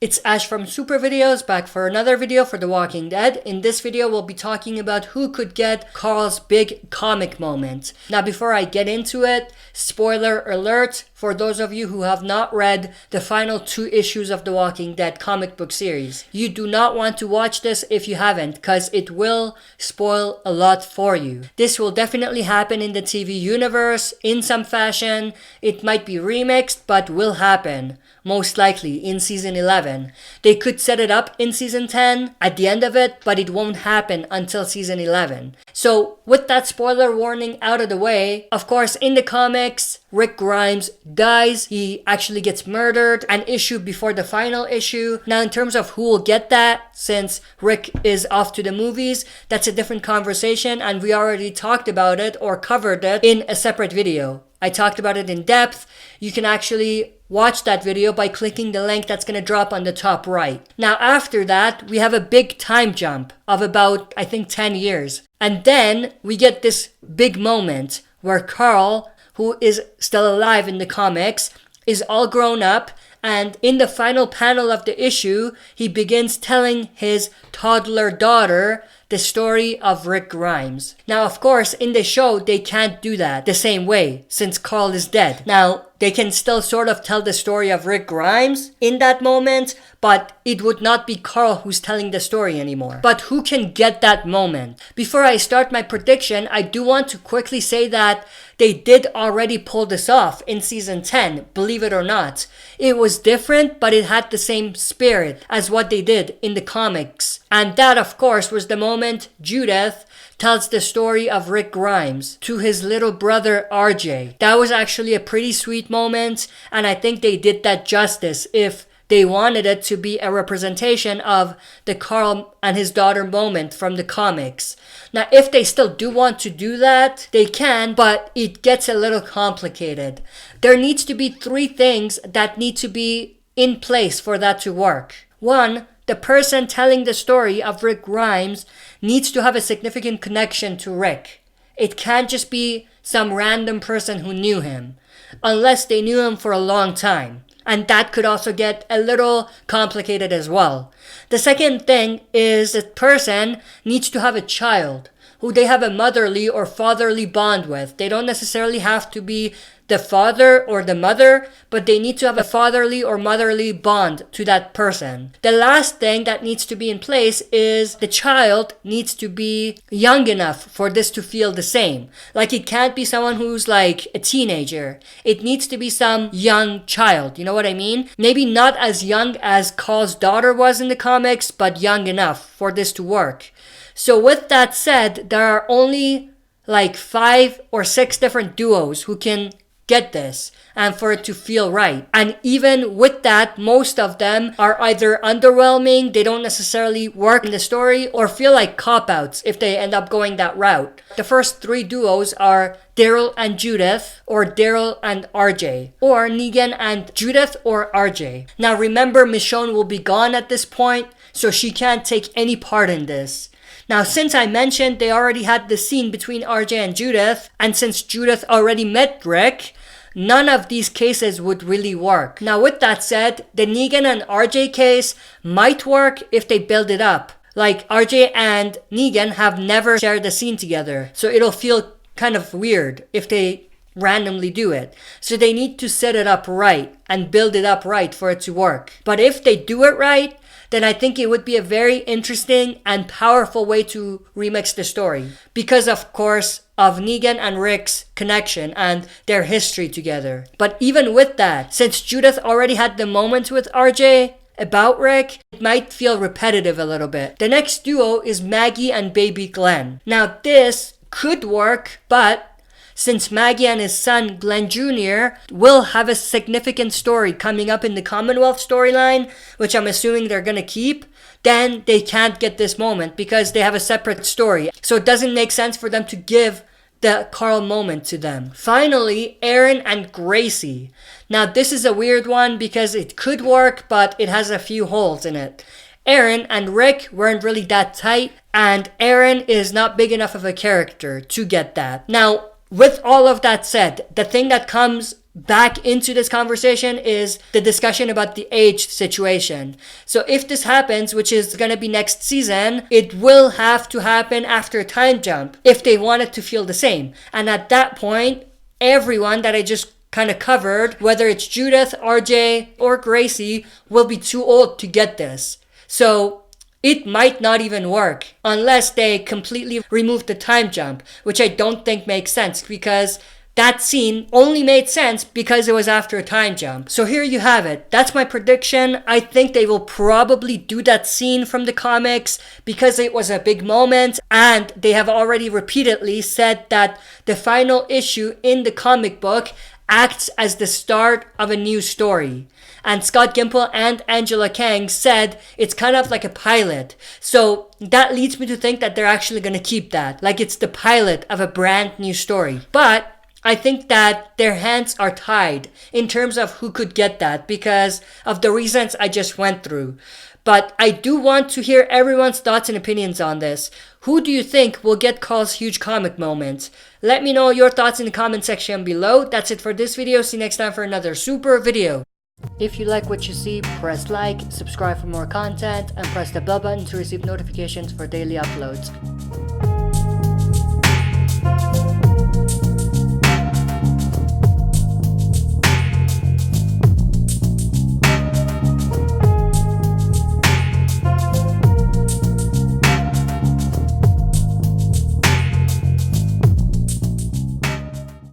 It's Ash from Super Videos, back for another video for The Walking Dead. In this video, we'll be talking about who could get Carl's big comic moment. Now, before I get into it, spoiler alert for those of you who have not read the final 2 issues of The Walking Dead comic book series. You do not want to watch this if you haven't, because it will spoil a lot for you. This will definitely happen in the TV universe in some fashion. It might be remixed, but will happen. Most likely in season 11. They could set it up in season 10 at the end of it, but it won't happen until season 11. So with that spoiler warning out of the way, of course in the comics, Rick Grimes dies. He actually gets murdered an issue before the final issue. Now in terms of who will get that, since Rick is off to the movies, that's a different conversation and we already talked about it or covered it in a separate video. I talked about it in depth. You can actually watch that video by clicking the link that's going to drop on the top right. Now after that, we have a big time jump of about, I think, 10 years. And then we get this big moment where Carl, who is still alive in the comics, is all grown up. And in the final panel of the issue, he begins telling his toddler daughter the story of Rick Grimes. Now, of course, in the show, they can't do that the same way since Carl is dead. Now, they can still sort of tell the story of Rick Grimes in that moment, but it would not be Carl who's telling the story anymore. But who can get that moment? Before I start my prediction, I do want to quickly say that they did already pull this off in season 10, believe it or not. It was different, but it had the same spirit as what they did in the comics. And that, of course, was the moment Judith tells the story of Rick Grimes to his little brother RJ. That was actually a pretty sweet moment, and I think they did that justice if they wanted it to be a representation of the Carl and his daughter moment from the comics. Now, if they still do want to do that, they can, but it gets a little complicated. There needs to be 3 things that need to be in place for that to work. 1, the person telling the story of Rick Grimes needs to have a significant connection to Rick. It can't just be some random person who knew him, unless they knew him for a long time. And that could also get a little complicated as well. The second thing is the person needs to have a child who they have a motherly or fatherly bond with. They don't necessarily have to be the father or the mother, but they need to have a fatherly or motherly bond to that person. The last thing that needs to be in place is the child needs to be young enough for this to feel the same. Like it can't be someone who's like a teenager. It needs to be some young child. You know what I mean? Maybe not as young as Carl's daughter was in the comics, but young enough for this to work. So with that said, there are only like 5 or 6 different duos who can get this and for it to feel right. And even with that, most of them are either underwhelming, they don't necessarily work in the story, or feel like cop-outs if they end up going that route. The first 3 duos are Daryl and Judith, or Daryl and RJ, or Negan and Judith or RJ. Now remember, Michonne will be gone at this point, so she can't take any part in this. Now, since I mentioned they already had the scene between RJ and Judith, and since Judith already met Rick, none of these cases would really work. Now, with that said, the Negan and RJ case might work if they build it up. Like, RJ and Negan have never shared a scene together, so it'll feel kind of weird if they randomly do it. So they need to set it up right and build it up right for it to work. But if they do it right, then I think it would be a very interesting and powerful way to remix the story. Because of course of Negan and Rick's connection and their history together. But even with that, since Judith already had the moment with RJ about Rick, it might feel repetitive a little bit. The next duo is Maggie and baby Glenn. Now this could work, but since Maggie and his son Glenn Jr. will have a significant story coming up in the Commonwealth storyline, which I'm assuming they're gonna keep, then they can't get this moment because they have a separate story. So it doesn't make sense for them to give the Carl moment to them. Finally, Aaron and Gracie. Now this is a weird one because it could work, but it has a few holes in it. Aaron and Rick weren't really that tight, and Aaron is not big enough of a character to get that. Now, with all of that said, the thing that comes back into this conversation is the discussion about the age situation. So if this happens, which is going to be next season, it will have to happen after a time jump if they want it to feel the same. And at that point, everyone that I just kind of covered, whether it's Judith, RJ, or Gracie, will be too old to get this. So it might not even work unless they completely remove the time jump, which I don't think makes sense because that scene only made sense because it was after a time jump. So here you have it. That's my prediction. I think they will probably do that scene from the comics because it was a big moment, and they have already repeatedly said that the final issue in the comic book acts as the start of a new story. And Scott Gimple and Angela Kang said it's kind of like a pilot. So that leads me to think that they're actually going to keep that. Like it's the pilot of a brand new story. But I think that their hands are tied in terms of who could get that because of the reasons I just went through. But I do want to hear everyone's thoughts and opinions on this. Who do you think will get Carl's huge comic moment? Let me know your thoughts in the comment section below. That's it for this video. See you next time for another super video. If you like what you see, press like, subscribe for more content, and press the bell button to receive notifications for daily uploads.